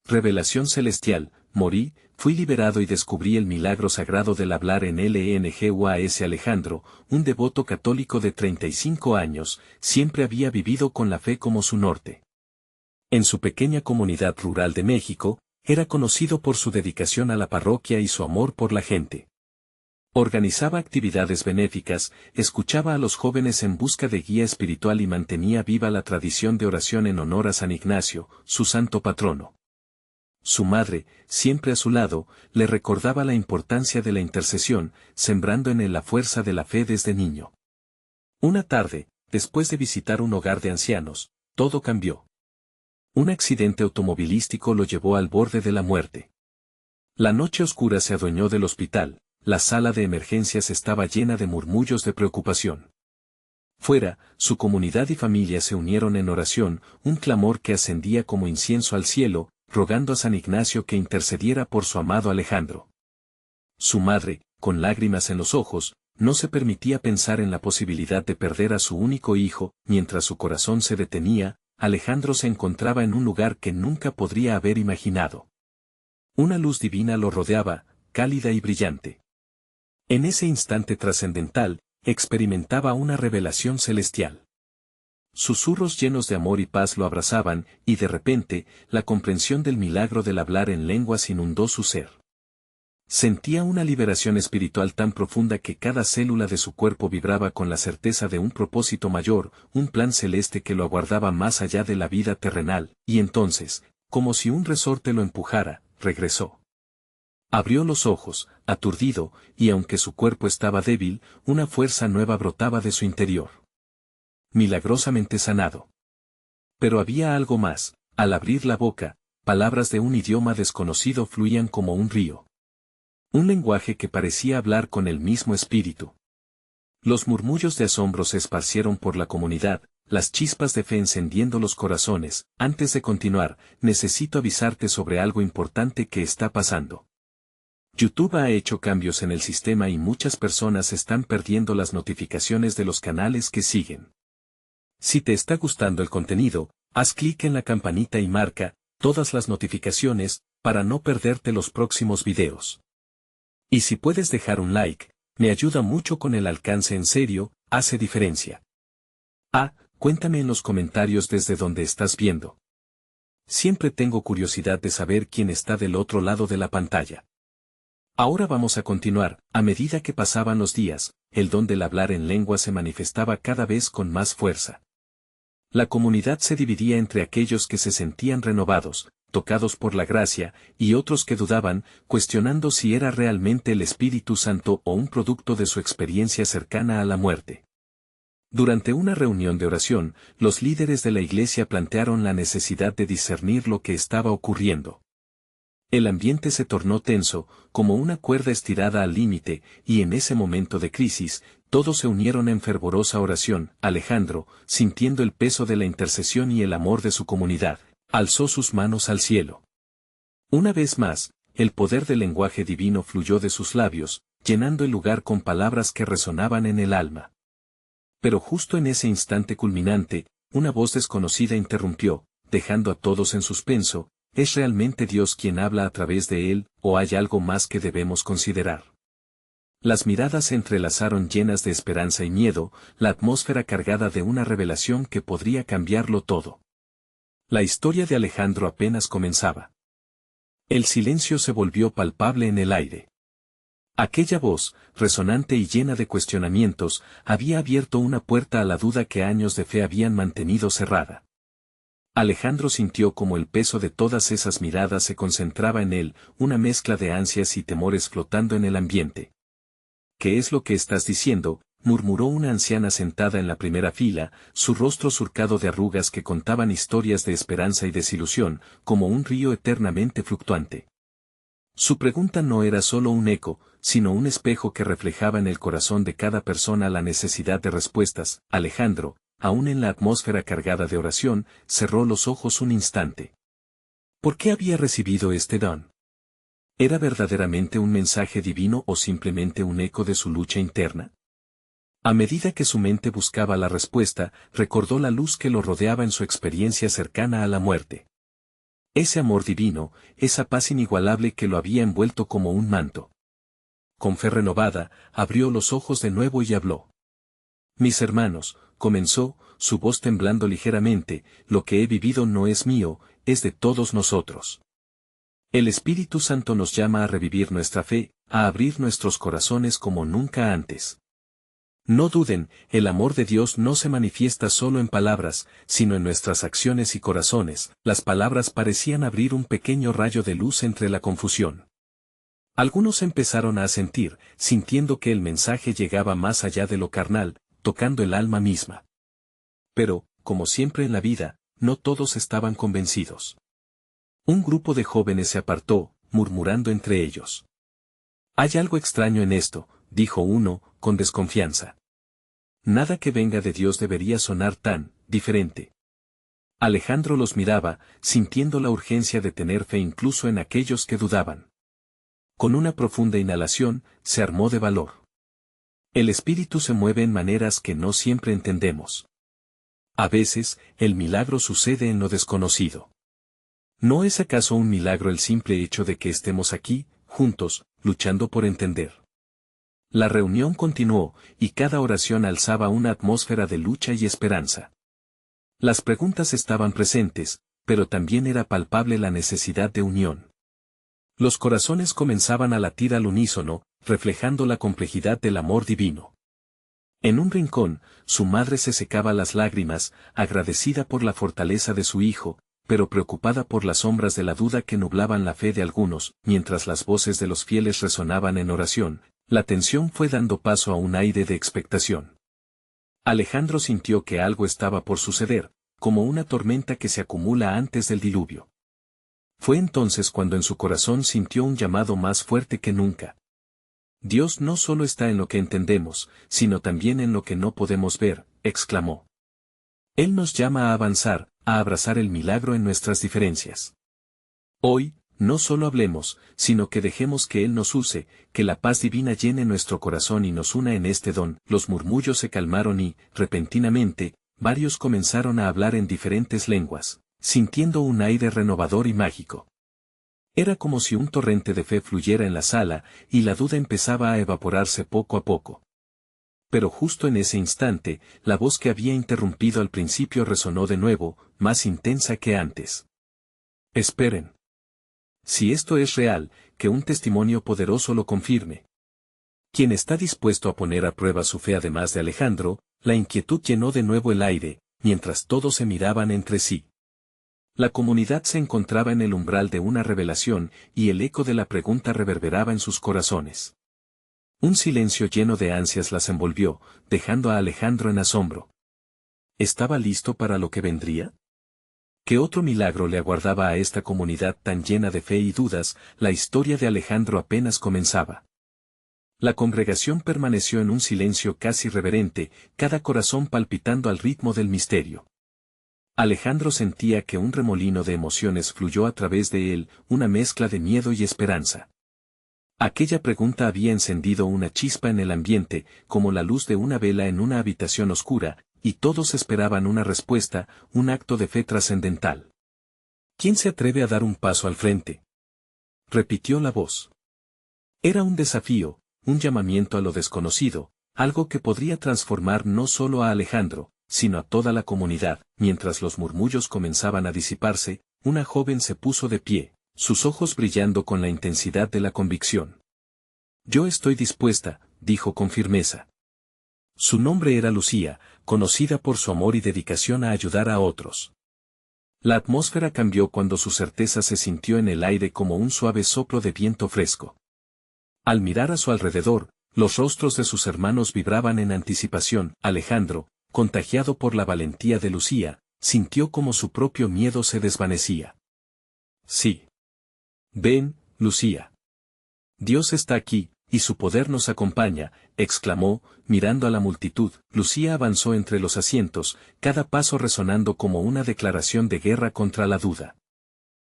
Revelación celestial, morí, fui liberado y descubrí el milagro sagrado del hablar en LNGUAS. Alejandro, un devoto católico de 35 años, siempre había vivido con la fe como su norte. En su pequeña comunidad rural de México, era conocido por su dedicación a la parroquia y su amor por la gente. Organizaba actividades benéficas, escuchaba a los jóvenes en busca de guía espiritual y mantenía viva la tradición de oración en honor a San Ignacio, su santo patrono. Su madre, siempre a su lado, le recordaba la importancia de la intercesión, sembrando en él la fuerza de la fe desde niño. Una tarde, después de visitar un hogar de ancianos, todo cambió. Un accidente automovilístico lo llevó al borde de la muerte. La noche oscura se adueñó del hospital, la sala de emergencias estaba llena de murmullos de preocupación. Fuera, su comunidad y familia se unieron en oración, un clamor que ascendía como incienso al cielo, rogando a San Ignacio que intercediera por su amado Alejandro. Su madre, con lágrimas en los ojos, no se permitía pensar en la posibilidad de perder a su único hijo. Mientras su corazón se detenía, Alejandro se encontraba en un lugar que nunca podría haber imaginado. Una luz divina lo rodeaba, cálida y brillante. En ese instante trascendental, experimentaba una revelación celestial. Susurros llenos de amor y paz lo abrazaban, y de repente, la comprensión del milagro del hablar en lenguas inundó su ser. Sentía una liberación espiritual tan profunda que cada célula de su cuerpo vibraba con la certeza de un propósito mayor, un plan celeste que lo aguardaba más allá de la vida terrenal, y entonces, como si un resorte lo empujara, regresó. Abrió los ojos, aturdido, y aunque su cuerpo estaba débil, una fuerza nueva brotaba de su interior. Milagrosamente sanado. Pero había algo más. Al abrir la boca, palabras de un idioma desconocido fluían como un río. Un lenguaje que parecía hablar con el mismo espíritu. Los murmullos de asombro se esparcieron por la comunidad, las chispas de fe encendiendo los corazones. Antes de continuar, necesito avisarte sobre algo importante que está pasando. YouTube ha hecho cambios en el sistema y muchas personas están perdiendo las notificaciones de los canales que siguen. Si te está gustando el contenido, haz clic en la campanita y marca todas las notificaciones para no perderte los próximos videos. Y si puedes dejar un like, me ayuda mucho con el alcance. En serio, hace diferencia. Cuéntame en los comentarios desde donde estás viendo. Siempre tengo curiosidad de saber quién está del otro lado de la pantalla. Ahora vamos a continuar. A medida que pasaban los días, el don del hablar en lengua se manifestaba cada vez con más fuerza. La comunidad se dividía entre aquellos que se sentían renovados, tocados por la gracia, y otros que dudaban, cuestionando si era realmente el Espíritu Santo o un producto de su experiencia cercana a la muerte. Durante una reunión de oración, los líderes de la iglesia plantearon la necesidad de discernir lo que estaba ocurriendo. El ambiente se tornó tenso, como una cuerda estirada al límite, y en ese momento de crisis, todos se unieron en fervorosa oración. Alejandro, sintiendo el peso de la intercesión y el amor de su comunidad, alzó sus manos al cielo. Una vez más, el poder del lenguaje divino fluyó de sus labios, llenando el lugar con palabras que resonaban en el alma. Pero justo en ese instante culminante, una voz desconocida interrumpió, dejando a todos en suspenso. ¿Es realmente Dios quien habla a través de él, o hay algo más que debemos considerar? Las miradas se entrelazaron llenas de esperanza y miedo, la atmósfera cargada de una revelación que podría cambiarlo todo. La historia de Alejandro apenas comenzaba. El silencio se volvió palpable en el aire. Aquella voz, resonante y llena de cuestionamientos, había abierto una puerta a la duda que años de fe habían mantenido cerrada. Alejandro sintió como el peso de todas esas miradas se concentraba en él, una mezcla de ansias y temores flotando en el ambiente. ¿Qué es lo que estás diciendo?, murmuró una anciana sentada en la primera fila, su rostro surcado de arrugas que contaban historias de esperanza y desilusión, como un río eternamente fluctuante. Su pregunta no era solo un eco, sino un espejo que reflejaba en el corazón de cada persona la necesidad de respuestas. Alejandro, aún en la atmósfera cargada de oración, cerró los ojos un instante. ¿Por qué había recibido este don? ¿Era verdaderamente un mensaje divino o simplemente un eco de su lucha interna? A medida que su mente buscaba la respuesta, recordó la luz que lo rodeaba en su experiencia cercana a la muerte. Ese amor divino, esa paz inigualable que lo había envuelto como un manto. Con fe renovada, abrió los ojos de nuevo y habló. Mis hermanos, comenzó, su voz temblando ligeramente, lo que he vivido no es mío, es de todos nosotros. El Espíritu Santo nos llama a revivir nuestra fe, a abrir nuestros corazones como nunca antes. No duden, el amor de Dios no se manifiesta solo en palabras, sino en nuestras acciones y corazones. Las palabras parecían abrir un pequeño rayo de luz entre la confusión. Algunos empezaron a asentir, sintiendo que el mensaje llegaba más allá de lo carnal, tocando el alma misma. Pero, como siempre en la vida, no todos estaban convencidos. Un grupo de jóvenes se apartó, murmurando entre ellos. Hay algo extraño en esto, dijo uno, con desconfianza. Nada que venga de Dios debería sonar tan diferente. Alejandro los miraba, sintiendo la urgencia de tener fe incluso en aquellos que dudaban. Con una profunda inhalación, se armó de valor. El espíritu se mueve en maneras que no siempre entendemos. A veces, el milagro sucede en lo desconocido. ¿No es acaso un milagro el simple hecho de que estemos aquí, juntos, luchando por entender? La reunión continuó, y cada oración alzaba una atmósfera de lucha y esperanza. Las preguntas estaban presentes, pero también era palpable la necesidad de unión. Los corazones comenzaban a latir al unísono, reflejando la complejidad del amor divino. En un rincón, su madre se secaba las lágrimas, agradecida por la fortaleza de su hijo, pero preocupada por las sombras de la duda que nublaban la fe de algunos, mientras las voces de los fieles resonaban en oración. La tensión fue dando paso a un aire de expectación. Alejandro sintió que algo estaba por suceder, como una tormenta que se acumula antes del diluvio. Fue entonces cuando en su corazón sintió un llamado más fuerte que nunca. Dios no solo está en lo que entendemos, sino también en lo que no podemos ver, exclamó. Él nos llama a avanzar, a abrazar el milagro en nuestras diferencias. Hoy, no solo hablemos, sino que dejemos que Él nos use, que la paz divina llene nuestro corazón y nos una en este don. Los murmullos se calmaron y, repentinamente, varios comenzaron a hablar en diferentes lenguas, sintiendo un aire renovador y mágico. Era como si un torrente de fe fluyera en la sala, y la duda empezaba a evaporarse poco a poco. Pero justo en ese instante, la voz que había interrumpido al principio resonó de nuevo, más intensa que antes. Esperen. Si esto es real, que un testimonio poderoso lo confirme. Quien está dispuesto a poner a prueba su fe además de Alejandro, la inquietud llenó de nuevo el aire, mientras todos se miraban entre sí. La comunidad se encontraba en el umbral de una revelación, y el eco de la pregunta reverberaba en sus corazones. Un silencio lleno de ansias las envolvió, dejando a Alejandro en asombro. ¿Estaba listo para lo que vendría? ¿Qué otro milagro le aguardaba a esta comunidad tan llena de fe y dudas? La historia de Alejandro apenas comenzaba. La congregación permaneció en un silencio casi reverente, cada corazón palpitando al ritmo del misterio. Alejandro sentía que un remolino de emociones fluyó a través de él, una mezcla de miedo y esperanza. Aquella pregunta había encendido una chispa en el ambiente, como la luz de una vela en una habitación oscura, y todos esperaban una respuesta, un acto de fe trascendental. ¿Quién se atreve a dar un paso al frente? Repitió la voz. Era un desafío, un llamamiento a lo desconocido, algo que podría transformar no solo a Alejandro, sino a toda la comunidad. Mientras los murmullos comenzaban a disiparse, una joven se puso de pie, sus ojos brillando con la intensidad de la convicción. Yo estoy dispuesta, dijo con firmeza. Su nombre era Lucía, conocida por su amor y dedicación a ayudar a otros. La atmósfera cambió cuando su certeza se sintió en el aire como un suave soplo de viento fresco. Al mirar a su alrededor, los rostros de sus hermanos vibraban en anticipación. Alejandro, contagiado por la valentía de Lucía, sintió como su propio miedo se desvanecía. Sí. Ven, Lucía. Dios está aquí, y su poder nos acompaña, exclamó, mirando a la multitud. Lucía avanzó entre los asientos, cada paso resonando como una declaración de guerra contra la duda.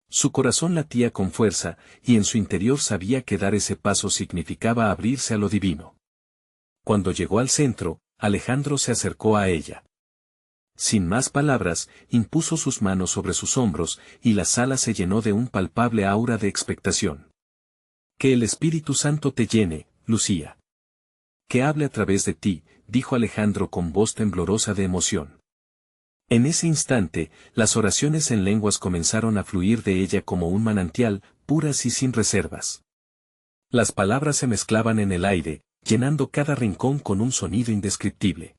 Su corazón latía con fuerza, y en su interior sabía que dar ese paso significaba abrirse a lo divino. Cuando llegó al centro, Alejandro se acercó a ella. sin más palabras, impuso sus manos sobre sus hombros, y la sala se llenó de un palpable aura de expectación. Que el Espíritu Santo te llene, Lucía. Que hable a través de ti, dijo Alejandro con voz temblorosa de emoción. En ese instante, las oraciones en lenguas comenzaron a fluir de ella como un manantial, puras y sin reservas. Las palabras se mezclaban en el aire, llenando cada rincón con un sonido indescriptible.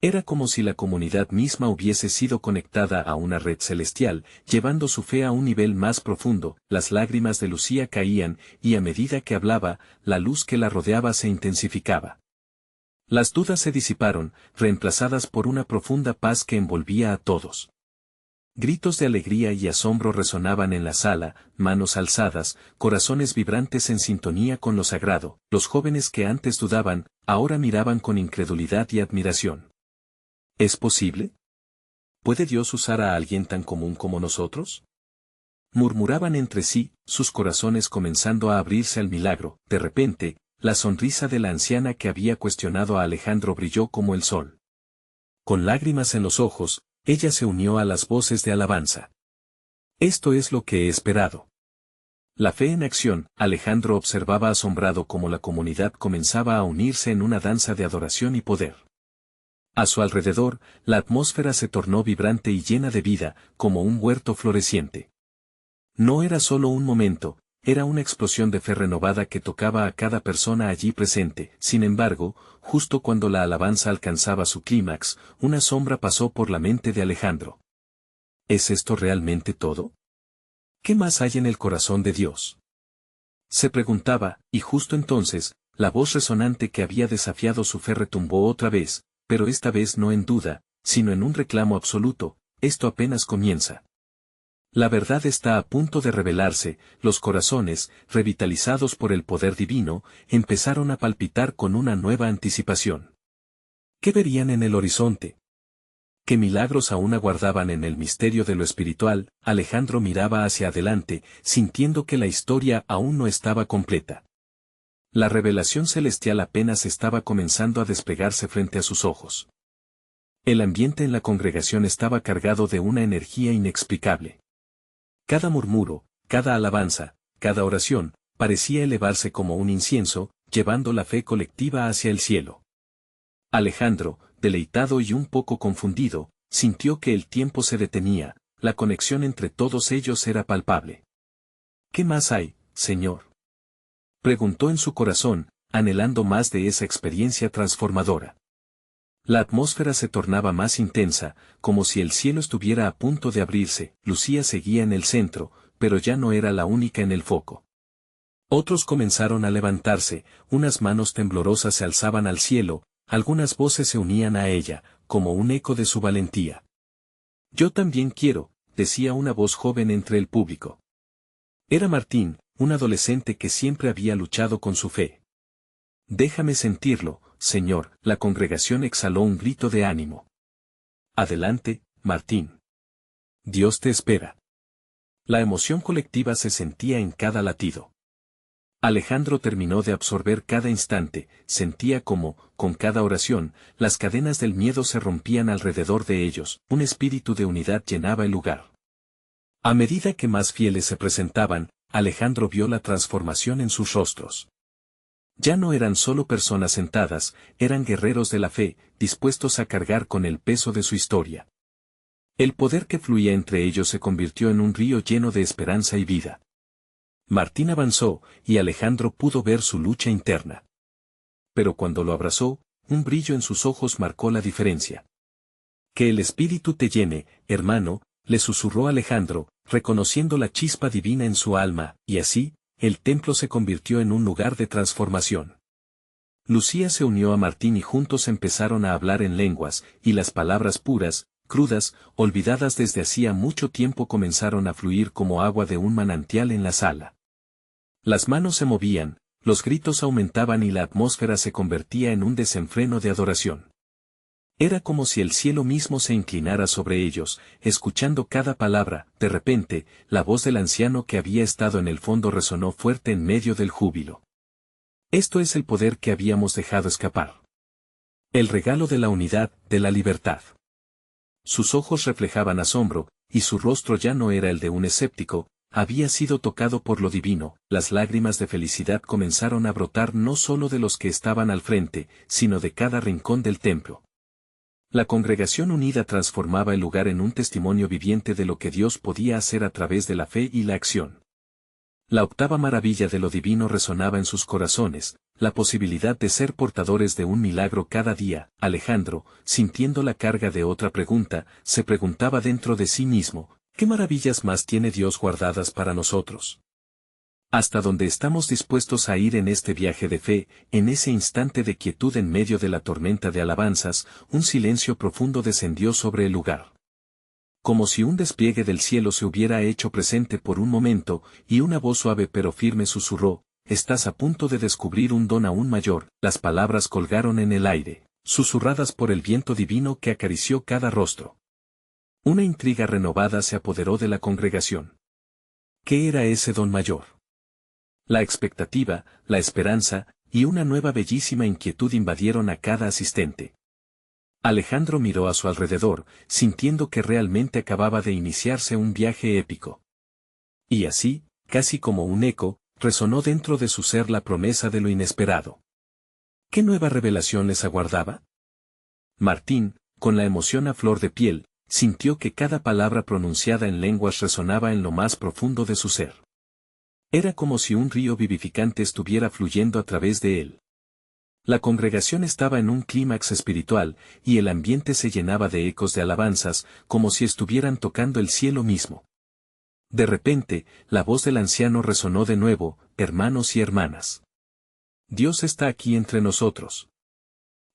Era como si la comunidad misma hubiese sido conectada a una red celestial, llevando su fe a un nivel más profundo. Las lágrimas de Lucía caían, y a medida que hablaba, la luz que la rodeaba se intensificaba. Las dudas se disiparon, reemplazadas por una profunda paz que envolvía a todos. Gritos de alegría y asombro resonaban en la sala, manos alzadas, corazones vibrantes en sintonía con lo sagrado. Los jóvenes que antes dudaban, ahora miraban con incredulidad y admiración. ¿Es posible? ¿Puede Dios usar a alguien tan común como nosotros? Murmuraban entre sí, sus corazones comenzando a abrirse al milagro. De repente, la sonrisa de la anciana que había cuestionado a Alejandro brilló como el sol. Con lágrimas en los ojos, ella se unió a las voces de alabanza. Esto es lo que he esperado. La fe en acción. Alejandro observaba asombrado cómo la comunidad comenzaba a unirse en una danza de adoración y poder. A su alrededor, la atmósfera se tornó vibrante y llena de vida, como un huerto floreciente. No era solo un momento, era una explosión de fe renovada que tocaba a cada persona allí presente. Sin embargo, justo cuando la alabanza alcanzaba su clímax, una sombra pasó por la mente de Alejandro. ¿Es esto realmente todo? ¿Qué más hay en el corazón de Dios? Se preguntaba, y justo entonces, la voz resonante que había desafiado su fe retumbó otra vez, pero esta vez no en duda, sino en un reclamo absoluto: esto apenas comienza. La verdad está a punto de revelarse. Los corazones, revitalizados por el poder divino, empezaron a palpitar con una nueva anticipación. ¿Qué verían en el horizonte? ¿Qué milagros aún aguardaban en el misterio de lo espiritual? Alejandro miraba hacia adelante, sintiendo que la historia aún no estaba completa. La revelación celestial apenas estaba comenzando a desplegarse frente a sus ojos. El ambiente en la congregación estaba cargado de una energía inexplicable. Cada murmuro, cada alabanza, cada oración, parecía elevarse como un incienso, llevando la fe colectiva hacia el cielo. Alejandro, deleitado y un poco confundido, sintió que el tiempo se detenía, la conexión entre todos ellos era palpable. ¿Qué más hay, Señor?, preguntó en su corazón, anhelando más de esa experiencia transformadora. La atmósfera se tornaba más intensa, como si el cielo estuviera a punto de abrirse. Lucía seguía en el centro, pero ya no era la única en el foco. Otros comenzaron a levantarse, unas manos temblorosas se alzaban al cielo, algunas voces se unían a ella, como un eco de su valentía. Yo también quiero, decía una voz joven entre el público. Era Martín, un adolescente que siempre había luchado con su fe. Déjame sentirlo, Señor. La congregación exhaló un grito de ánimo. Adelante, Martín. Dios te espera. La emoción colectiva se sentía en cada latido. Alejandro terminó de absorber cada instante, sentía como, con cada oración, las cadenas del miedo se rompían alrededor de ellos, un espíritu de unidad llenaba el lugar. A medida que más fieles se presentaban, Alejandro vio la transformación en sus rostros. Ya no eran solo personas sentadas, eran guerreros de la fe, dispuestos a cargar con el peso de su historia. El poder que fluía entre ellos se convirtió en un río lleno de esperanza y vida. Martín avanzó, y Alejandro pudo ver su lucha interna. Pero cuando lo abrazó, un brillo en sus ojos marcó la diferencia. Que el Espíritu te llene, hermano, le susurró Alejandro, reconociendo la chispa divina en su alma, y así, el templo se convirtió en un lugar de transformación. Lucía se unió a Martín y juntos empezaron a hablar en lenguas, y las palabras puras, crudas, olvidadas desde hacía mucho tiempo comenzaron a fluir como agua de un manantial en la sala. Las manos se movían, los gritos aumentaban y la atmósfera se convertía en un desenfreno de adoración. Era como si el cielo mismo se inclinara sobre ellos, escuchando cada palabra. De repente, la voz del anciano que había estado en el fondo resonó fuerte en medio del júbilo. Esto es el poder que habíamos dejado escapar. El regalo de la unidad, de la libertad. Sus ojos reflejaban asombro, y su rostro ya no era el de un escéptico, había sido tocado por lo divino. Las lágrimas de felicidad comenzaron a brotar no solo de los que estaban al frente, sino de cada rincón del templo. La congregación unida transformaba el lugar en un testimonio viviente de lo que Dios podía hacer a través de la fe y la acción. La octava maravilla de lo divino resonaba en sus corazones, la posibilidad de ser portadores de un milagro cada día. Alejandro, sintiendo la carga de otra pregunta, se preguntaba dentro de sí mismo, ¿qué maravillas más tiene Dios guardadas para nosotros? ¿Hasta dónde estamos dispuestos a ir en este viaje de fe? En ese instante de quietud en medio de la tormenta de alabanzas, un silencio profundo descendió sobre el lugar. Como si un despliegue del cielo se hubiera hecho presente por un momento, y una voz suave pero firme susurró, «Estás a punto de descubrir un don aún mayor». Las palabras colgaron en el aire, susurradas por el viento divino que acarició cada rostro. Una intriga renovada se apoderó de la congregación. ¿Qué era ese don mayor? La expectativa, la esperanza, y una nueva bellísima inquietud invadieron a cada asistente. Alejandro miró a su alrededor, sintiendo que realmente acababa de iniciarse un viaje épico. Y así, casi como un eco, resonó dentro de su ser la promesa de lo inesperado. ¿Qué nueva revelación les aguardaba? Martín, con la emoción a flor de piel, sintió que cada palabra pronunciada en lenguas resonaba en lo más profundo de su ser. Era como si un río vivificante estuviera fluyendo a través de él. La congregación estaba en un clímax espiritual, y el ambiente se llenaba de ecos de alabanzas, como si estuvieran tocando el cielo mismo. De repente, la voz del anciano resonó de nuevo, hermanos y hermanas. Dios está aquí entre nosotros.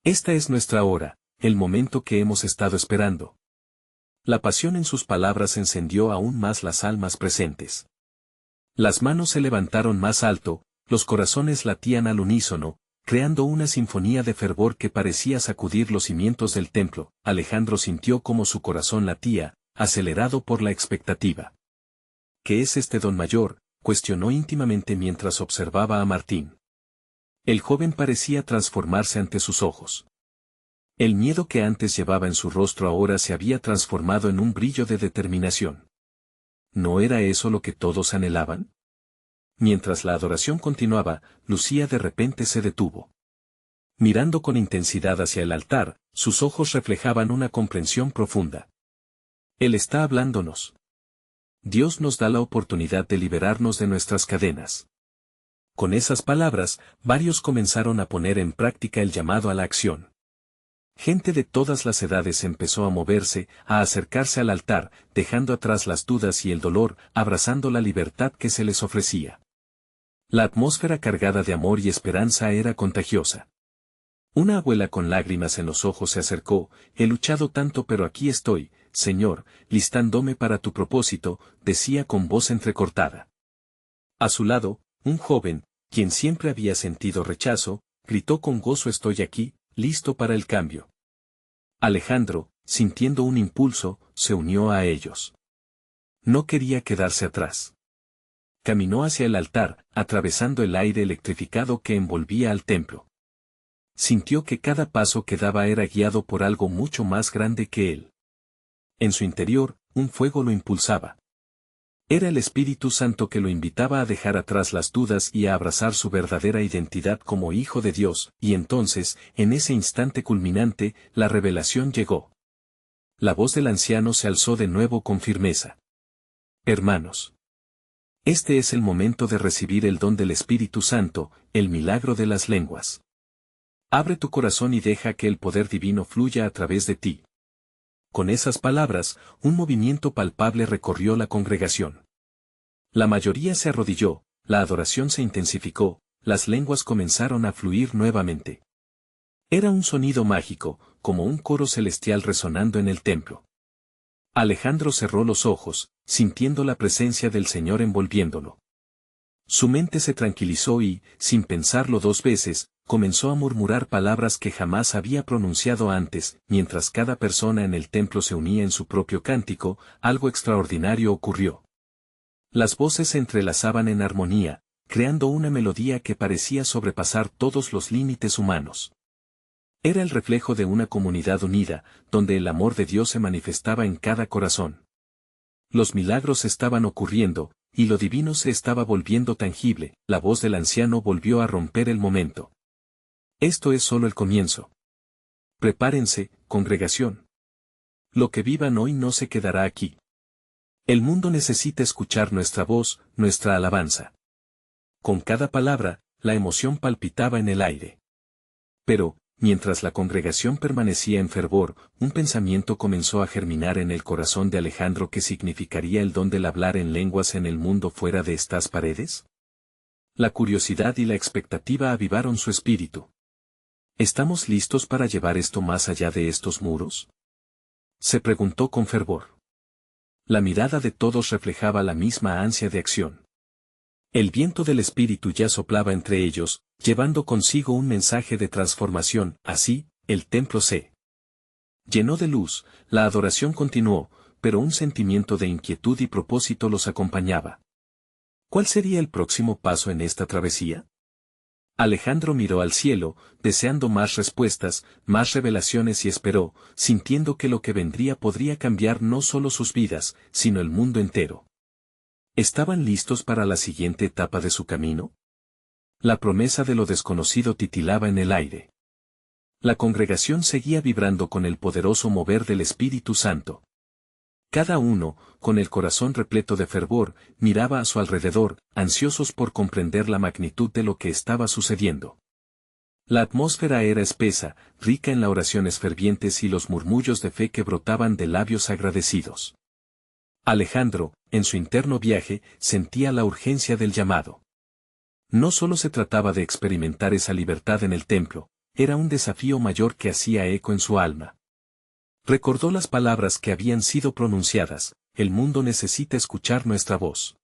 Esta es nuestra hora, el momento que hemos estado esperando. La pasión en sus palabras encendió aún más las almas presentes. Las manos se levantaron más alto, los corazones latían al unísono, creando una sinfonía de fervor que parecía sacudir los cimientos del templo. Alejandro sintió como su corazón latía, acelerado por la expectativa. ¿Qué es este don mayor?, cuestionó íntimamente mientras observaba a Martín. El joven parecía transformarse ante sus ojos. El miedo que antes llevaba en su rostro ahora se había transformado en un brillo de determinación. ¿No era eso lo que todos anhelaban? Mientras la adoración continuaba, Lucía de repente se detuvo. Mirando con intensidad hacia el altar, sus ojos reflejaban una comprensión profunda. Él está hablándonos. Dios nos da la oportunidad de liberarnos de nuestras cadenas. Con esas palabras, varios comenzaron a poner en práctica el llamado a la acción. Gente de todas las edades empezó a moverse, a acercarse al altar, dejando atrás las dudas y el dolor, abrazando la libertad que se les ofrecía. La atmósfera cargada de amor y esperanza era contagiosa. Una abuela con lágrimas en los ojos se acercó, he luchado tanto pero aquí estoy, Señor, listándome para tu propósito, decía con voz entrecortada. A su lado, un joven, quien siempre había sentido rechazo, gritó con gozo estoy aquí, listo para el cambio. Alejandro, sintiendo un impulso, se unió a ellos. No quería quedarse atrás. Caminó hacia el altar, atravesando el aire electrificado que envolvía al templo. Sintió que cada paso que daba era guiado por algo mucho más grande que él. En su interior, un fuego lo impulsaba. Era el Espíritu Santo que lo invitaba a dejar atrás las dudas y a abrazar su verdadera identidad como hijo de Dios, y entonces, en ese instante culminante, la revelación llegó. La voz del anciano se alzó de nuevo con firmeza. Hermanos. Este es el momento de recibir el don del Espíritu Santo, el milagro de las lenguas. Abre tu corazón y deja que el poder divino fluya a través de ti. Con esas palabras, un movimiento palpable recorrió la congregación. La mayoría se arrodilló, la adoración se intensificó, las lenguas comenzaron a fluir nuevamente. Era un sonido mágico, como un coro celestial resonando en el templo. Alejandro cerró los ojos, sintiendo la presencia del Señor envolviéndolo. Su mente se tranquilizó y, sin pensarlo dos veces, comenzó a murmurar palabras que jamás había pronunciado antes. Mientras cada persona en el templo se unía en su propio cántico, algo extraordinario ocurrió. Las voces se entrelazaban en armonía, creando una melodía que parecía sobrepasar todos los límites humanos. Era el reflejo de una comunidad unida, donde el amor de Dios se manifestaba en cada corazón. Los milagros estaban ocurriendo, y lo divino se estaba volviendo tangible. La voz del anciano volvió a romper el momento. Esto es solo el comienzo. Prepárense, congregación. Lo que vivan hoy no se quedará aquí. El mundo necesita escuchar nuestra voz, nuestra alabanza. Con cada palabra, la emoción palpitaba en el aire. Pero, mientras la congregación permanecía en fervor, un pensamiento comenzó a germinar en el corazón de Alejandro. ¿Qué significaría el don del hablar en lenguas en el mundo fuera de estas paredes? La curiosidad y la expectativa avivaron su espíritu. ¿Estamos listos para llevar esto más allá de estos muros?, se preguntó con fervor. La mirada de todos reflejaba la misma ansia de acción. El viento del espíritu ya soplaba entre ellos, llevando consigo un mensaje de transformación. Así, el templo se llenó de luz, la adoración continuó, pero un sentimiento de inquietud y propósito los acompañaba. ¿Cuál sería el próximo paso en esta travesía? Alejandro miró al cielo, deseando más respuestas, más revelaciones, y esperó, sintiendo que lo que vendría podría cambiar no solo sus vidas, sino el mundo entero. ¿Estaban listos para la siguiente etapa de su camino? La promesa de lo desconocido titilaba en el aire. La congregación seguía vibrando con el poderoso mover del Espíritu Santo. Cada uno, con el corazón repleto de fervor, miraba a su alrededor, ansiosos por comprender la magnitud de lo que estaba sucediendo. La atmósfera era espesa, rica en las oraciones fervientes y los murmullos de fe que brotaban de labios agradecidos. Alejandro, en su interno viaje, sentía la urgencia del llamado. No solo se trataba de experimentar esa libertad en el templo, era un desafío mayor que hacía eco en su alma. Recordó las palabras que habían sido pronunciadas: el mundo necesita escuchar nuestra voz.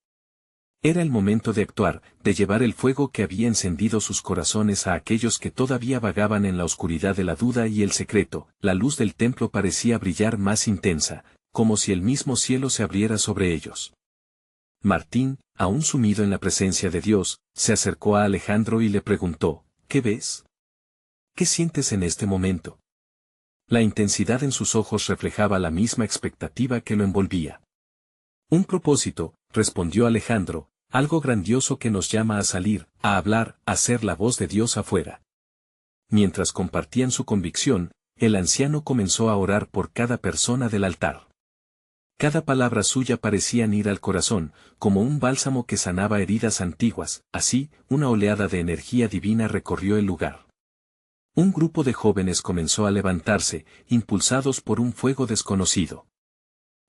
Era el momento de actuar, de llevar el fuego que había encendido sus corazones a aquellos que todavía vagaban en la oscuridad de la duda y el secreto. La luz del templo parecía brillar más intensa, como si el mismo cielo se abriera sobre ellos. Martín, aún sumido en la presencia de Dios, se acercó a Alejandro y le preguntó: ¿qué ves? ¿Qué sientes en este momento? La intensidad en sus ojos reflejaba la misma expectativa que lo envolvía. Un propósito, respondió Alejandro, algo grandioso que nos llama a salir, a hablar, a ser la voz de Dios afuera. Mientras compartían su convicción, el anciano comenzó a orar por cada persona del altar. Cada palabra suya parecía ir al corazón, como un bálsamo que sanaba heridas antiguas. Así, una oleada de energía divina recorrió el lugar. Un grupo de jóvenes comenzó a levantarse, impulsados por un fuego desconocido.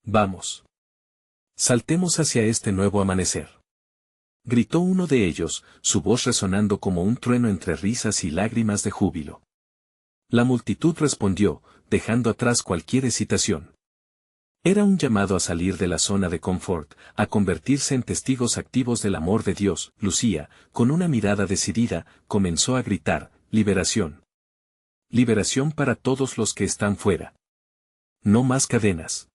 «Vamos. Saltemos hacia este nuevo amanecer», gritó uno de ellos, su voz resonando como un trueno entre risas y lágrimas de júbilo. La multitud respondió, dejando atrás cualquier hesitación. Era un llamado a salir de la zona de confort, a convertirse en testigos activos del amor de Dios. Lucía, con una mirada decidida, comenzó a gritar: «Liberación. Liberación para todos los que están fuera. No más cadenas».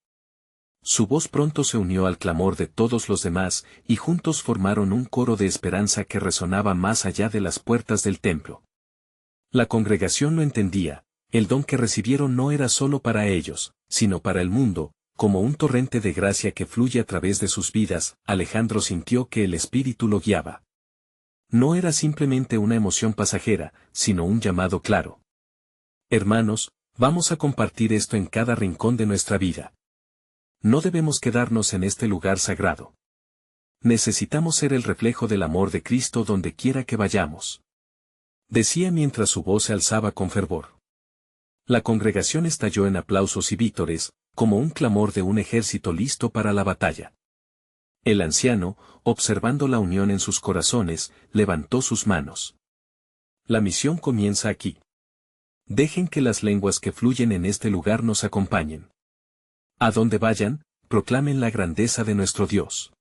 Su voz pronto se unió al clamor de todos los demás, y juntos formaron un coro de esperanza que resonaba más allá de las puertas del templo. La congregación lo entendía: el don que recibieron no era solo para ellos, sino para el mundo, como un torrente de gracia que fluye a través de sus vidas. Alejandro sintió que el Espíritu lo guiaba. No era simplemente una emoción pasajera, sino un llamado claro. Hermanos, vamos a compartir esto en cada rincón de nuestra vida. No debemos quedarnos en este lugar sagrado. Necesitamos ser el reflejo del amor de Cristo donde quiera que vayamos. Decía mientras su voz se alzaba con fervor. La congregación estalló en aplausos y vítores, como un clamor de un ejército listo para la batalla. El anciano, observando la unión en sus corazones, levantó sus manos. La misión comienza aquí. Dejen que las lenguas que fluyen en este lugar nos acompañen. A donde vayan, proclamen la grandeza de nuestro Dios.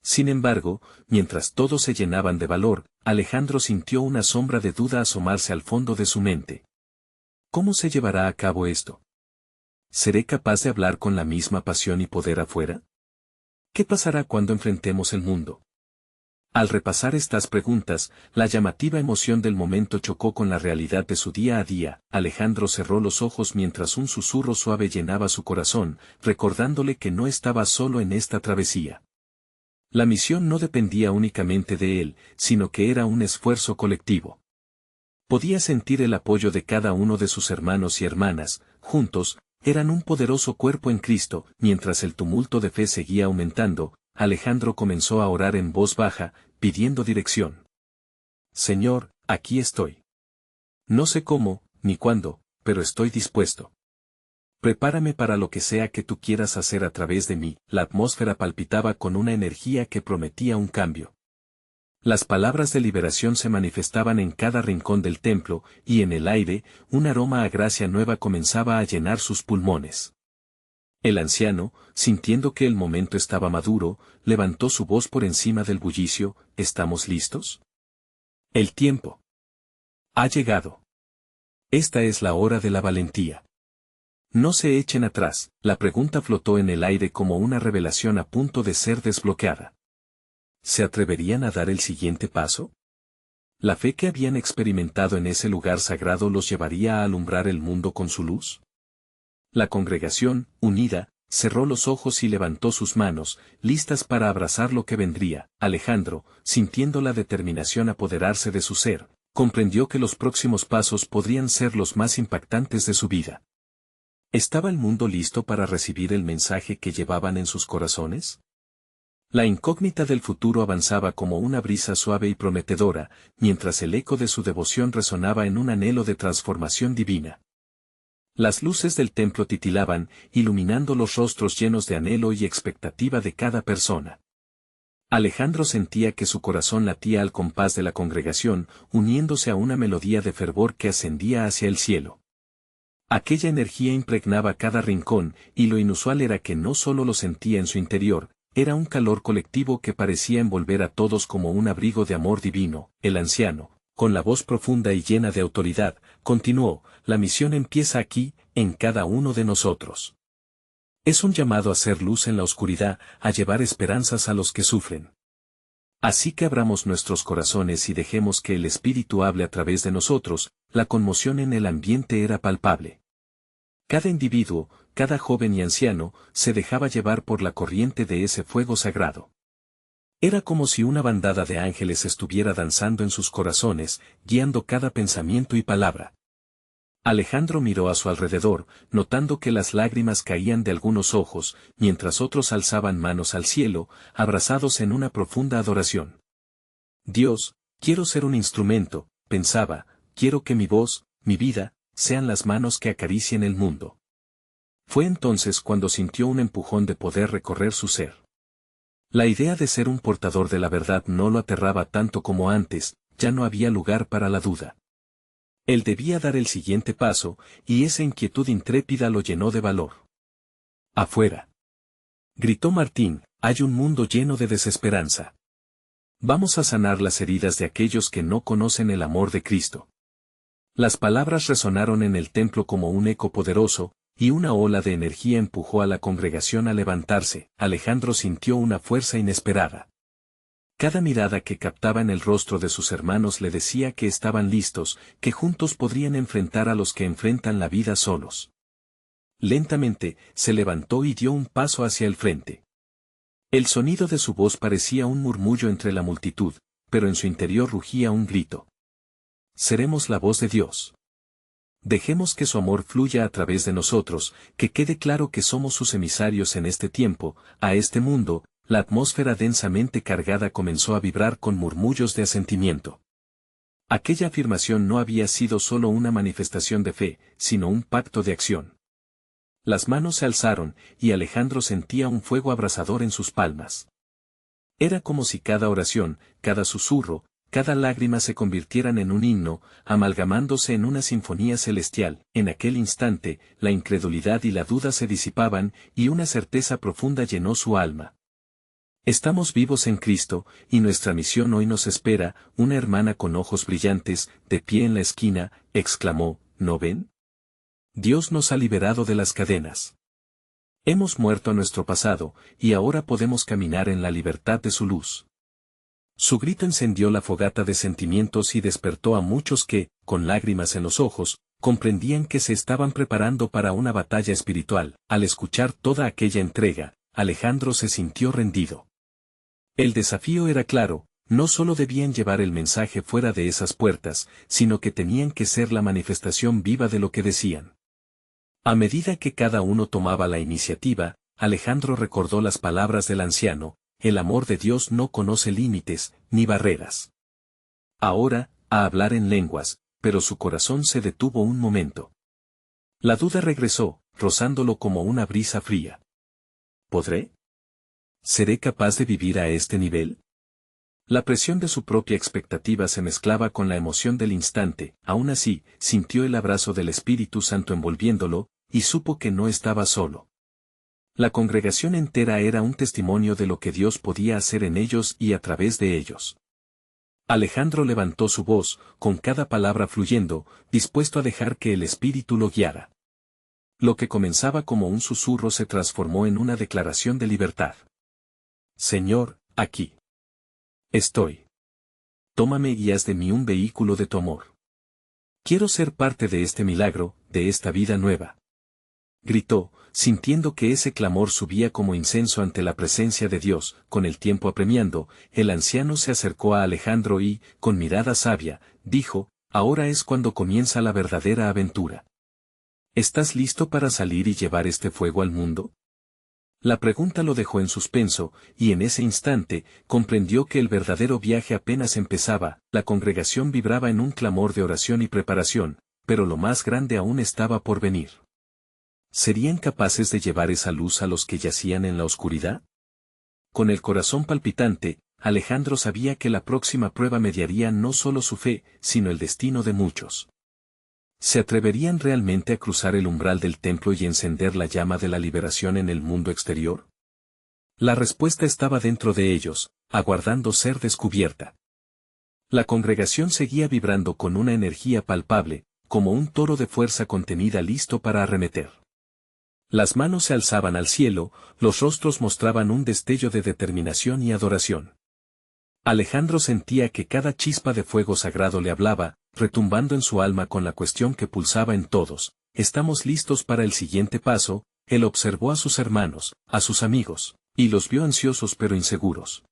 Sin embargo, mientras todos se llenaban de valor, Alejandro sintió una sombra de duda asomarse al fondo de su mente. ¿Cómo se llevará a cabo esto? ¿Seré capaz de hablar con la misma pasión y poder afuera? ¿Qué pasará cuando enfrentemos el mundo? Al repasar estas preguntas, la llamativa emoción del momento chocó con la realidad de su día a día. Alejandro cerró los ojos mientras un susurro suave llenaba su corazón, recordándole que no estaba solo en esta travesía. La misión no dependía únicamente de él, sino que era un esfuerzo colectivo. Podía sentir el apoyo de cada uno de sus hermanos y hermanas, juntos, eran un poderoso cuerpo en Cristo. Mientras el tumulto de fe seguía aumentando, Alejandro comenzó a orar en voz baja, pidiendo dirección. Señor, aquí estoy. No sé cómo, ni cuándo, pero estoy dispuesto. Prepárame para lo que sea que tú quieras hacer a través de mí. La atmósfera palpitaba con una energía que prometía un cambio. Las palabras de liberación se manifestaban en cada rincón del templo, y en el aire, un aroma a gracia nueva comenzaba a llenar sus pulmones. El anciano, sintiendo que el momento estaba maduro, levantó su voz por encima del bullicio. ¿Estamos listos? El tiempo ha llegado. Esta es la hora de la valentía. No se echen atrás. La pregunta flotó en el aire como una revelación a punto de ser desbloqueada. ¿Se atreverían a dar el siguiente paso? ¿La fe que habían experimentado en ese lugar sagrado los llevaría a alumbrar el mundo con su luz? La congregación, unida, cerró los ojos y levantó sus manos, listas para abrazar lo que vendría. Alejandro, sintiendo la determinación apoderarse de su ser, comprendió que los próximos pasos podrían ser los más impactantes de su vida. ¿Estaba el mundo listo para recibir el mensaje que llevaban en sus corazones? La incógnita del futuro avanzaba como una brisa suave y prometedora, mientras el eco de su devoción resonaba en un anhelo de transformación divina. Las luces del templo titilaban, iluminando los rostros llenos de anhelo y expectativa de cada persona. Alejandro sentía que su corazón latía al compás de la congregación, uniéndose a una melodía de fervor que ascendía hacia el cielo. Aquella energía impregnaba cada rincón, y lo inusual era que no solo lo sentía en su interior, era un calor colectivo que parecía envolver a todos como un abrigo de amor divino. El anciano, con la voz profunda y llena de autoridad, continuó: la misión empieza aquí, en cada uno de nosotros. Es un llamado a ser luz en la oscuridad, a llevar esperanzas a los que sufren. Así que abramos nuestros corazones y dejemos que el Espíritu hable a través de nosotros. La conmoción en el ambiente era palpable. Cada individuo, cada joven y anciano, se dejaba llevar por la corriente de ese fuego sagrado. Era como si una bandada de ángeles estuviera danzando en sus corazones, guiando cada pensamiento y palabra. Alejandro miró a su alrededor, notando que las lágrimas caían de algunos ojos, mientras otros alzaban manos al cielo, abrazados en una profunda adoración. Dios, quiero ser un instrumento, pensaba, quiero que mi voz, mi vida, sean las manos que acaricien el mundo. Fue entonces cuando sintió un empujón de poder recorrer su ser. La idea de ser un portador de la verdad no lo aterraba tanto como antes, ya no había lugar para la duda. Él debía dar el siguiente paso, y esa inquietud intrépida lo llenó de valor. Afuera, gritó Martín, hay un mundo lleno de desesperanza. Vamos a sanar las heridas de aquellos que no conocen el amor de Cristo. Las palabras resonaron en el templo como un eco poderoso, y una ola de energía empujó a la congregación a levantarse. Alejandro sintió una fuerza inesperada. Cada mirada que captaba en el rostro de sus hermanos le decía que estaban listos, que juntos podrían enfrentar a los que enfrentan la vida solos. Lentamente, se levantó y dio un paso hacia el frente. El sonido de su voz parecía un murmullo entre la multitud, pero en su interior rugía un grito. Seremos la voz de Dios. Dejemos que su amor fluya a través de nosotros, que quede claro que somos sus emisarios en este tiempo, a este mundo. La atmósfera densamente cargada comenzó a vibrar con murmullos de asentimiento. Aquella afirmación no había sido solo una manifestación de fe, sino un pacto de acción. Las manos se alzaron, y Alejandro sentía un fuego abrasador en sus palmas. Era como si cada oración, cada susurro, cada lágrima se convirtieran en un himno, amalgamándose en una sinfonía celestial. En aquel instante, la incredulidad y la duda se disipaban, y una certeza profunda llenó su alma. Estamos vivos en Cristo, y nuestra misión hoy nos espera. Una hermana con ojos brillantes, de pie en la esquina, exclamó: ¿no ven? Dios nos ha liberado de las cadenas. Hemos muerto a nuestro pasado, y ahora podemos caminar en la libertad de su luz. Su grito encendió la fogata de sentimientos y despertó a muchos que, con lágrimas en los ojos, comprendían que se estaban preparando para una batalla espiritual. Al escuchar toda aquella entrega, Alejandro se sintió rendido. El desafío era claro, no solo debían llevar el mensaje fuera de esas puertas, sino que tenían que ser la manifestación viva de lo que decían. A medida que cada uno tomaba la iniciativa, Alejandro recordó las palabras del anciano: el amor de Dios no conoce límites, ni barreras. Ahora, a hablar en lenguas, pero su corazón se detuvo un momento. La duda regresó, rozándolo como una brisa fría. ¿Podré? ¿Seré capaz de vivir a este nivel? La presión de su propia expectativa se mezclaba con la emoción del instante. Aún así, sintió el abrazo del Espíritu Santo envolviéndolo, y supo que no estaba solo. La congregación entera era un testimonio de lo que Dios podía hacer en ellos y a través de ellos. Alejandro levantó su voz, con cada palabra fluyendo, dispuesto a dejar que el Espíritu lo guiara. Lo que comenzaba como un susurro se transformó en una declaración de libertad. Señor, aquí estoy. Tómame y haz de mí un vehículo de tu amor. Quiero ser parte de este milagro, de esta vida nueva. Gritó, sintiendo que ese clamor subía como incenso ante la presencia de Dios. Con el tiempo apremiando, el anciano se acercó a Alejandro y, con mirada sabia, dijo: ahora es cuando comienza la verdadera aventura. ¿Estás listo para salir y llevar este fuego al mundo? La pregunta lo dejó en suspenso, y en ese instante, comprendió que el verdadero viaje apenas empezaba. La congregación vibraba en un clamor de oración y preparación, pero lo más grande aún estaba por venir. ¿Serían capaces de llevar esa luz a los que yacían en la oscuridad? Con el corazón palpitante, Alejandro sabía que la próxima prueba mediaría no solo su fe, sino el destino de muchos. ¿Se atreverían realmente a cruzar el umbral del templo y encender la llama de la liberación en el mundo exterior? La respuesta estaba dentro de ellos, aguardando ser descubierta. La congregación seguía vibrando con una energía palpable, como un toro de fuerza contenida listo para arremeter. Las manos se alzaban al cielo, los rostros mostraban un destello de determinación y adoración. Alejandro sentía que cada chispa de fuego sagrado le hablaba, retumbando en su alma con la cuestión que pulsaba en todos: ¿estamos listos para el siguiente paso? Él observó a sus hermanos, a sus amigos, y los vio ansiosos pero inseguros.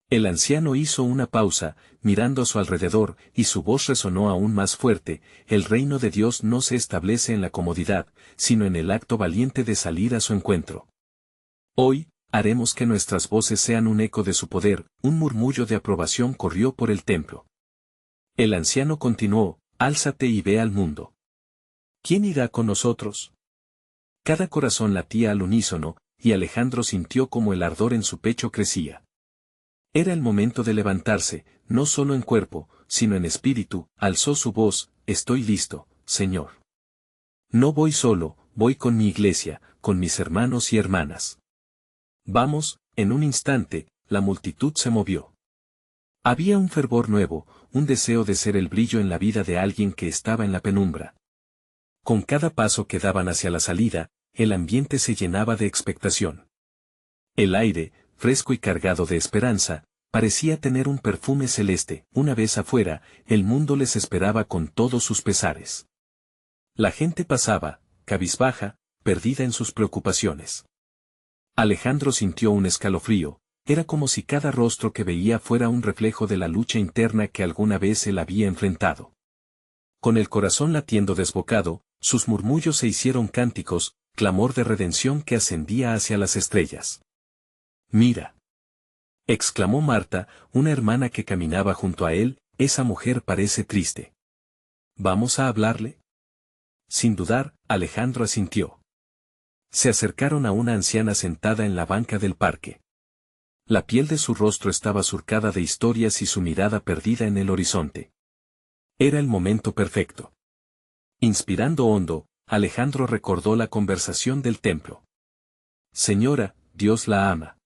El anciano hizo una pausa, mirando a su alrededor, y su voz resonó aún más fuerte: el reino de Dios no se establece en la comodidad, sino en el acto valiente de salir a su encuentro. Hoy, haremos que nuestras voces sean un eco de su poder. Un murmullo de aprobación corrió por el templo. El anciano continuó: álzate y ve al mundo. ¿Quién irá con nosotros? Cada corazón latía al unísono, y Alejandro sintió como el ardor en su pecho crecía. Era el momento de levantarse, no solo en cuerpo, sino en espíritu. Alzó su voz: estoy listo, Señor. No voy solo, voy con mi iglesia, con mis hermanos y hermanas. Vamos. En un instante, la multitud se movió. Había un fervor nuevo, un deseo de ser el brillo en la vida de alguien que estaba en la penumbra. Con cada paso que daban hacia la salida, el ambiente se llenaba de expectación. El aire, fresco y cargado de esperanza, parecía tener un perfume celeste. Una vez afuera, el mundo les esperaba con todos sus pesares. La gente pasaba, cabizbaja, perdida en sus preocupaciones. Alejandro sintió un escalofrío. Era como si cada rostro que veía fuera un reflejo de la lucha interna que alguna vez él había enfrentado. Con el corazón latiendo desbocado, sus murmullos se hicieron cánticos, clamor de redención que ascendía hacia las estrellas. «Mira», exclamó Marta, una hermana que caminaba junto a él, «esa mujer parece triste. ¿Vamos a hablarle?». Sin dudar, Alejandro asintió. Se acercaron a una anciana sentada en la banca del parque. La piel de su rostro estaba surcada de historias y su mirada perdida en el horizonte. Era el momento perfecto. Inspirando hondo, Alejandro recordó la conversación del templo. «Señora, Dios la ama»,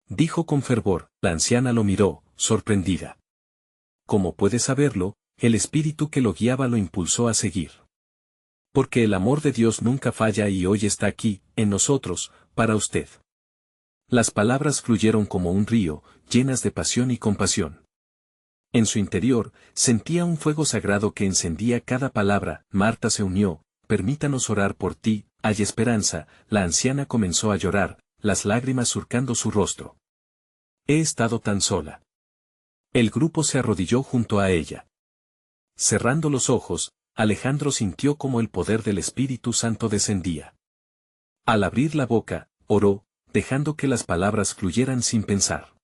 dijo con fervor. La anciana lo miró, sorprendida. ¿Cómo puede saberlo? El espíritu que lo guiaba lo impulsó a seguir. Porque el amor de Dios nunca falla y hoy está aquí, en nosotros, para usted. Las palabras fluyeron como un río, llenas de pasión y compasión. En su interior, sentía un fuego sagrado que encendía cada palabra. Marta se unió. Permítanos orar por ti, hay esperanza. La anciana comenzó a llorar, las lágrimas surcando su rostro. He estado tan sola. El grupo se arrodilló junto a ella. Cerrando los ojos, Alejandro sintió como el poder del Espíritu Santo descendía. Al abrir la boca, oró, dejando que las palabras fluyeran sin pensar.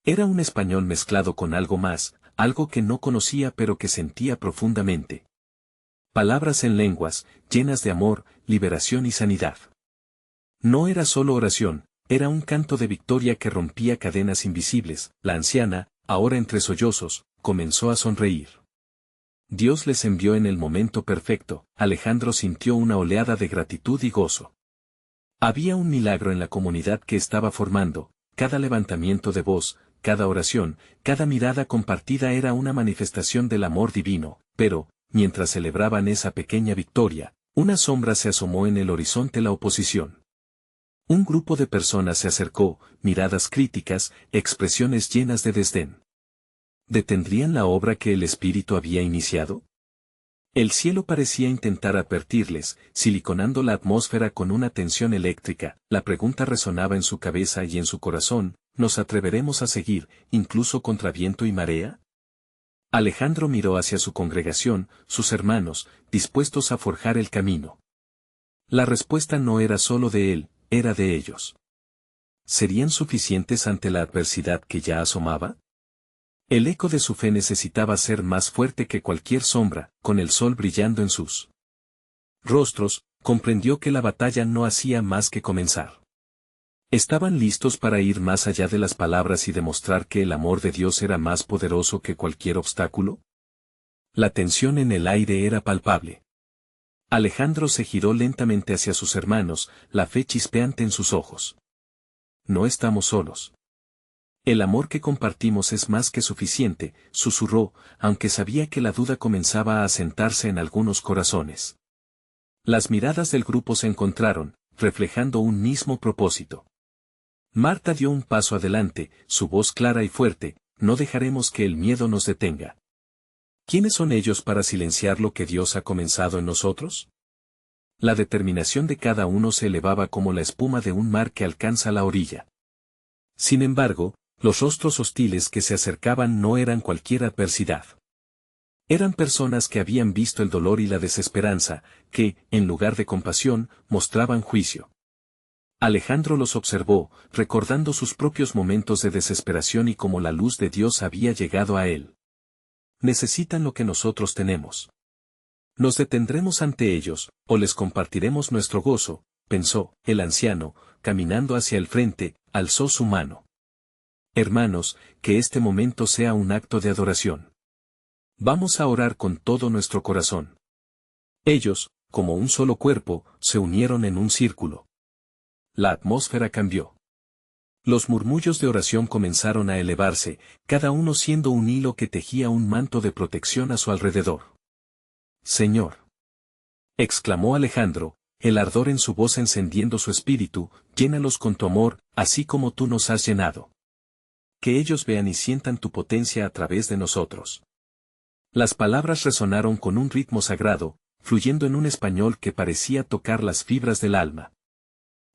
Era un español mezclado con algo más, algo que no conocía pero que sentía profundamente. Palabras en lenguas, llenas de amor, liberación y sanidad. No era solo oración, era un canto de victoria que rompía cadenas invisibles. La anciana, ahora entre sollozos, comenzó a sonreír. Dios les envió en el momento perfecto. Alejandro sintió una oleada de gratitud y gozo. Había un milagro en la comunidad que estaba formando. Cada levantamiento de voz, cada oración, cada mirada compartida era una manifestación del amor divino, pero, mientras celebraban esa pequeña victoria, una sombra se asomó en el horizonte: la oposición. Un grupo de personas se acercó, miradas críticas, expresiones llenas de desdén. ¿Detendrían la obra que el Espíritu había iniciado? El cielo parecía intentar advertirles, siliconando la atmósfera con una tensión eléctrica. La pregunta resonaba en su cabeza y en su corazón: ¿nos atreveremos a seguir, incluso contra viento y marea? Alejandro miró hacia su congregación, sus hermanos, dispuestos a forjar el camino. La respuesta no era solo de él, era de ellos. ¿Serían suficientes ante la adversidad que ya asomaba? El eco de su fe necesitaba ser más fuerte que cualquier sombra. Con el sol brillando en sus rostros, comprendió que la batalla no hacía más que comenzar. ¿Estaban listos para ir más allá de las palabras y demostrar que el amor de Dios era más poderoso que cualquier obstáculo? La tensión en el aire era palpable. Alejandro se giró lentamente hacia sus hermanos, la fe chispeante en sus ojos. No estamos solos. El amor que compartimos es más que suficiente, susurró, aunque sabía que la duda comenzaba a asentarse en algunos corazones. Las miradas del grupo se encontraron, reflejando un mismo propósito. Marta dio un paso adelante, su voz clara y fuerte: no dejaremos que el miedo nos detenga. ¿Quiénes son ellos para silenciar lo que Dios ha comenzado en nosotros? La determinación de cada uno se elevaba como la espuma de un mar que alcanza la orilla. Sin embargo, los rostros hostiles que se acercaban no eran cualquier adversidad. Eran personas que habían visto el dolor y la desesperanza, que, en lugar de compasión, mostraban juicio. Alejandro los observó, recordando sus propios momentos de desesperación y cómo la luz de Dios había llegado a él. Necesitan lo que nosotros tenemos. Nos detendremos ante ellos, o les compartiremos nuestro gozo, pensó. El anciano, caminando hacia el frente, alzó su mano. Hermanos, que este momento sea un acto de adoración. Vamos a orar con todo nuestro corazón. Ellos, como un solo cuerpo, se unieron en un círculo. La atmósfera cambió. Los murmullos de oración comenzaron a elevarse, cada uno siendo un hilo que tejía un manto de protección a su alrededor. Señor, exclamó Alejandro, el ardor en su voz encendiendo su espíritu: llénalos con tu amor, así como tú nos has llenado. Que ellos vean y sientan tu potencia a través de nosotros. Las palabras resonaron con un ritmo sagrado, fluyendo en un español que parecía tocar las fibras del alma.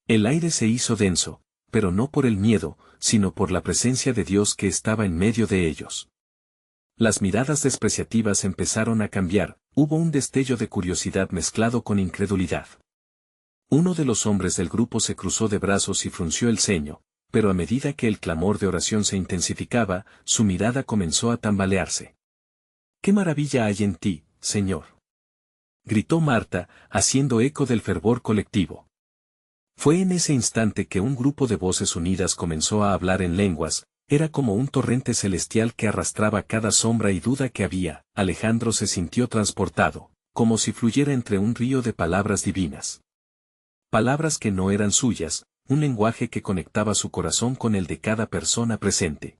El aire se hizo denso, pero no por el miedo, sino por la presencia de Dios que estaba en medio de ellos. Las miradas despreciativas empezaron a cambiar, hubo un destello de curiosidad mezclado con incredulidad. Uno de los hombres del grupo se cruzó de brazos y frunció el ceño, pero a medida que el clamor de oración se intensificaba, su mirada comenzó a tambalearse. «¡Qué maravilla hay en ti, Señor!», gritó Marta, haciendo eco del fervor colectivo. Fue en ese instante que un grupo de voces unidas comenzó a hablar en lenguas. Era como un torrente celestial que arrastraba cada sombra y duda que había. Alejandro se sintió transportado, como si fluyera entre un río de palabras divinas. Palabras que no eran suyas, un lenguaje que conectaba su corazón con el de cada persona presente.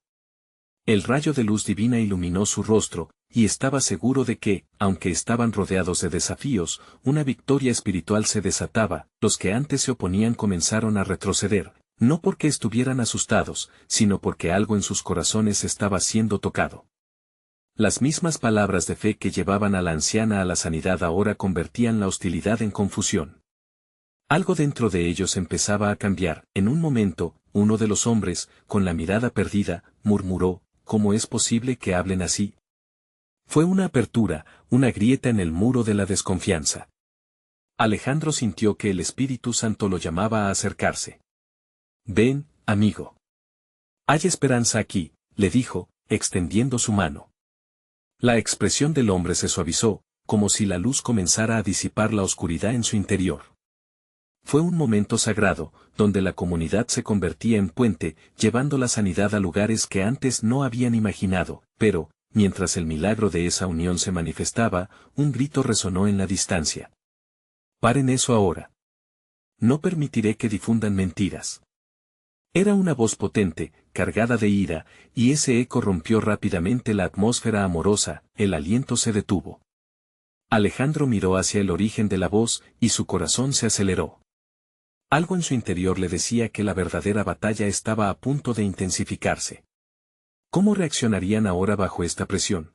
El rayo de luz divina iluminó su rostro, y estaba seguro de que, aunque estaban rodeados de desafíos, una victoria espiritual se desataba. Los que antes se oponían comenzaron a retroceder, No porque estuvieran asustados, sino porque algo en sus corazones estaba siendo tocado. Las mismas palabras de fe que llevaban a la anciana a la sanidad ahora convertían la hostilidad en confusión. Algo dentro de ellos empezaba a cambiar. En un momento, uno de los hombres, con la mirada perdida, murmuró, ¿cómo es posible que hablen así? Fue una apertura, una grieta en el muro de la desconfianza. Alejandro sintió que el Espíritu Santo lo llamaba a acercarse. Ven, amigo. Hay esperanza aquí, le dijo, extendiendo su mano. La expresión del hombre se suavizó, como si la luz comenzara a disipar la oscuridad en su interior. Fue un momento sagrado, donde la comunidad se convertía en puente, llevando la sanidad a lugares que antes no habían imaginado, pero, mientras el milagro de esa unión se manifestaba, un grito resonó en la distancia. Paren eso ahora. No permitiré que difundan mentiras. Era una voz potente, cargada de ira, y ese eco rompió rápidamente la atmósfera amorosa, el aliento se detuvo. Alejandro miró hacia el origen de la voz, y su corazón se aceleró. Algo en su interior le decía que la verdadera batalla estaba a punto de intensificarse. ¿Cómo reaccionarían ahora bajo esta presión?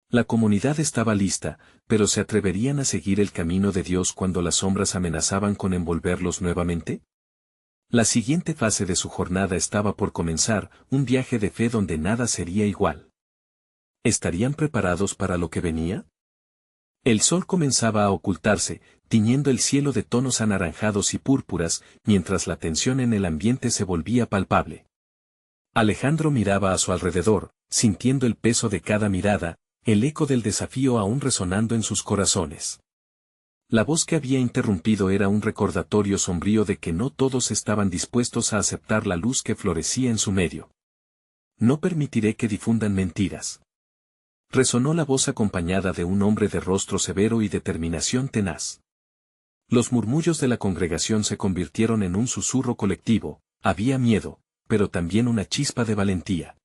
La comunidad estaba lista, pero ¿se atreverían a seguir el camino de Dios cuando las sombras amenazaban con envolverlos nuevamente? La siguiente fase de su jornada estaba por comenzar, un viaje de fe donde nada sería igual. ¿Estarían preparados para lo que venía? El sol comenzaba a ocultarse, tiñendo el cielo de tonos anaranjados y púrpuras, mientras la tensión en el ambiente se volvía palpable. Alejandro miraba a su alrededor, sintiendo el peso de cada mirada, el eco del desafío aún resonando en sus corazones. La voz que había interrumpido era un recordatorio sombrío de que no todos estaban dispuestos a aceptar la luz que florecía en su medio. No permitiré que difundan mentiras. Resonó la voz acompañada de un hombre de rostro severo y determinación tenaz. Los murmullos de la congregación se convirtieron en un susurro colectivo, había miedo, pero también una chispa de valentía.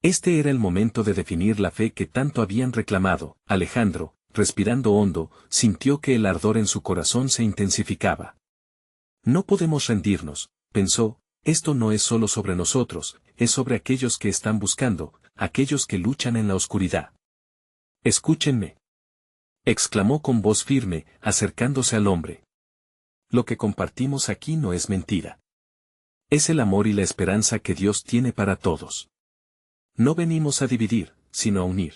Este era el momento de definir la fe que tanto habían reclamado. Alejandro, respirando hondo, sintió que el ardor en su corazón se intensificaba. No podemos rendirnos, pensó, esto no es solo sobre nosotros, es sobre aquellos que están buscando, aquellos que luchan en la oscuridad. Escúchenme, exclamó con voz firme, acercándose al hombre. Lo que compartimos aquí no es mentira. Es el amor y la esperanza que Dios tiene para todos. No venimos a dividir, sino a unir.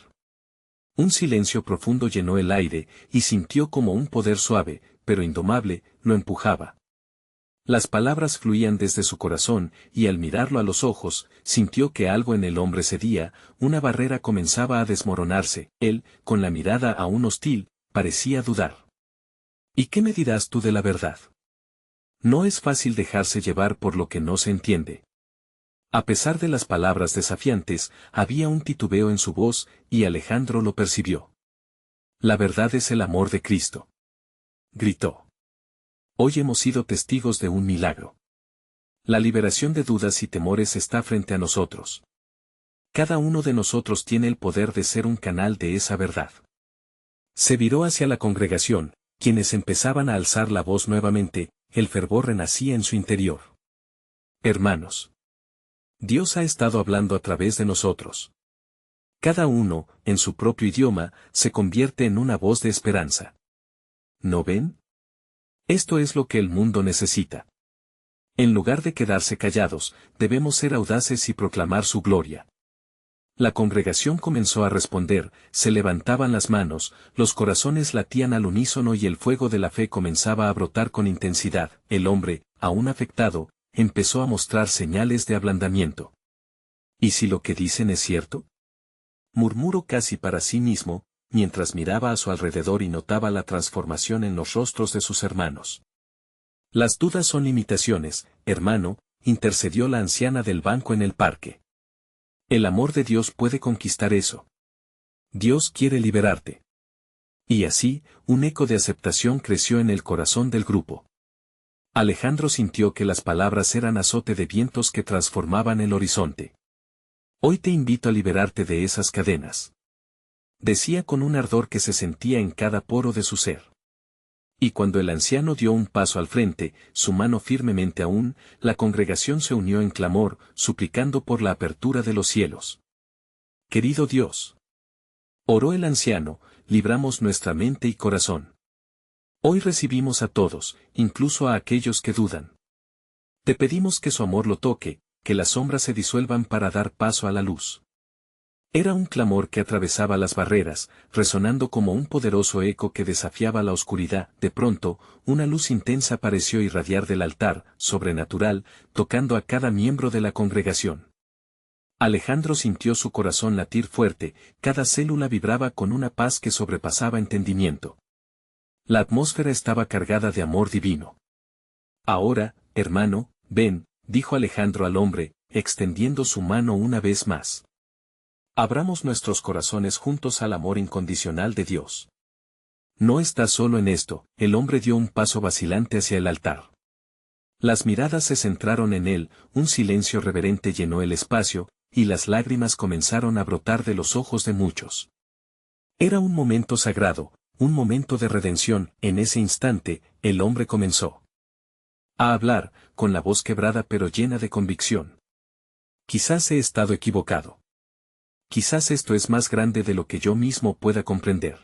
Un silencio profundo llenó el aire, y sintió como un poder suave, pero indomable, lo empujaba. Las palabras fluían desde su corazón, y al mirarlo a los ojos, sintió que algo en el hombre cedía, una barrera comenzaba a desmoronarse. Él, con la mirada aún hostil, parecía dudar. ¿Y qué me dirás tú de la verdad? No es fácil dejarse llevar por lo que no se entiende. A pesar de las palabras desafiantes, había un titubeo en su voz, y Alejandro lo percibió. La verdad es el amor de Cristo. Gritó. Hoy hemos sido testigos de un milagro. La liberación de dudas y temores está frente a nosotros. Cada uno de nosotros tiene el poder de ser un canal de esa verdad. Se viró hacia la congregación, quienes empezaban a alzar la voz nuevamente, el fervor renacía en su interior. Hermanos, Dios ha estado hablando a través de nosotros. Cada uno, en su propio idioma, se convierte en una voz de esperanza. ¿No ven? Esto es lo que el mundo necesita. En lugar de quedarse callados, debemos ser audaces y proclamar su gloria. La congregación comenzó a responder, se levantaban las manos, los corazones latían al unísono y el fuego de la fe comenzaba a brotar con intensidad. El hombre, aún afectado, empezó a mostrar señales de ablandamiento. ¿Y si lo que dicen es cierto? Murmuró casi para sí mismo, mientras miraba a su alrededor y notaba la transformación en los rostros de sus hermanos. Las dudas son limitaciones, hermano, intercedió la anciana del banco en el parque. El amor de Dios puede conquistar eso. Dios quiere liberarte. Y así, un eco de aceptación creció en el corazón del grupo. Alejandro sintió que las palabras eran azote de vientos que transformaban el horizonte. Hoy te invito a liberarte de esas cadenas. Decía con un ardor que se sentía en cada poro de su ser. Y cuando el anciano dio un paso al frente, su mano firmemente aún, la congregación se unió en clamor, suplicando por la apertura de los cielos. Querido Dios, oró el anciano, libramos nuestra mente y corazón. Hoy recibimos a todos, incluso a aquellos que dudan. Te pedimos que su amor lo toque, que las sombras se disuelvan para dar paso a la luz. Era un clamor que atravesaba las barreras, resonando como un poderoso eco que desafiaba la oscuridad. De pronto, una luz intensa pareció irradiar del altar, sobrenatural, tocando a cada miembro de la congregación. Alejandro sintió su corazón latir fuerte, cada célula vibraba con una paz que sobrepasaba entendimiento. La atmósfera estaba cargada de amor divino. Ahora, hermano, ven, dijo Alejandro al hombre, extendiendo su mano una vez más. Abramos nuestros corazones juntos al amor incondicional de Dios. No estás solo en esto, el hombre dio un paso vacilante hacia el altar. Las miradas se centraron en él, un silencio reverente llenó el espacio, y las lágrimas comenzaron a brotar de los ojos de muchos. Era un momento sagrado, un momento de redención. En ese instante, el hombre comenzó a hablar, con la voz quebrada pero llena de convicción. Quizás he estado equivocado. Quizás esto es más grande de lo que yo mismo pueda comprender.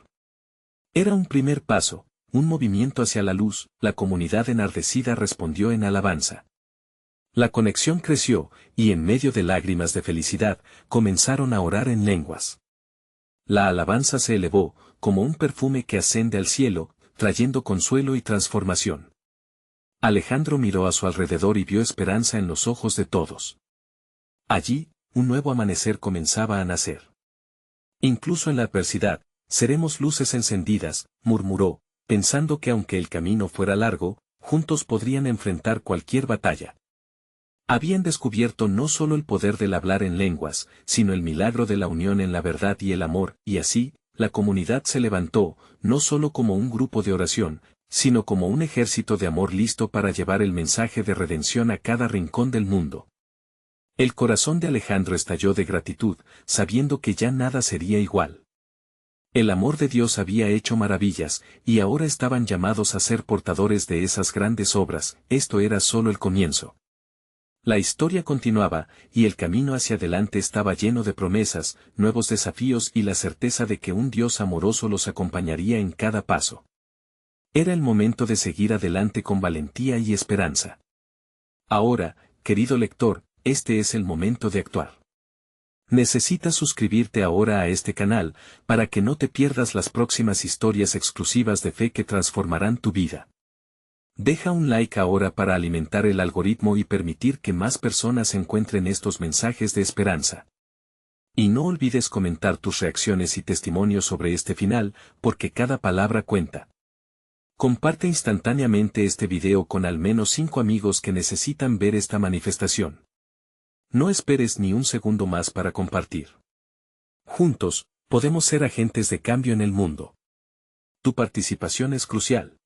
Era un primer paso, un movimiento hacia la luz. La comunidad enardecida respondió en alabanza. La conexión creció, y en medio de lágrimas de felicidad, comenzaron a orar en lenguas. La alabanza se elevó, como un perfume que asciende al cielo, trayendo consuelo y transformación. Alejandro miró a su alrededor y vio esperanza en los ojos de todos. Allí, un nuevo amanecer comenzaba a nacer. Incluso en la adversidad, seremos luces encendidas, murmuró, pensando que aunque el camino fuera largo, juntos podrían enfrentar cualquier batalla. Habían descubierto no solo el poder del hablar en lenguas, sino el milagro de la unión en la verdad y el amor, y así, la comunidad se levantó, no solo como un grupo de oración, sino como un ejército de amor listo para llevar el mensaje de redención a cada rincón del mundo. El corazón de Alejandro estalló de gratitud, sabiendo que ya nada sería igual. El amor de Dios había hecho maravillas, y ahora estaban llamados a ser portadores de esas grandes obras. Esto era solo el comienzo. La historia continuaba, y el camino hacia adelante estaba lleno de promesas, nuevos desafíos y la certeza de que un Dios amoroso los acompañaría en cada paso. Era el momento de seguir adelante con valentía y esperanza. Ahora, querido lector, este es el momento de actuar. Necesitas suscribirte ahora a este canal, para que no te pierdas las próximas historias exclusivas de fe que transformarán tu vida. Deja un like ahora para alimentar el algoritmo y permitir que más personas encuentren estos mensajes de esperanza. Y no olvides comentar tus reacciones y testimonios sobre este final, porque cada palabra cuenta. Comparte instantáneamente este video con al menos 5 amigos que necesitan ver esta manifestación. No esperes ni un segundo más para compartir. Juntos, podemos ser agentes de cambio en el mundo. Tu participación es crucial.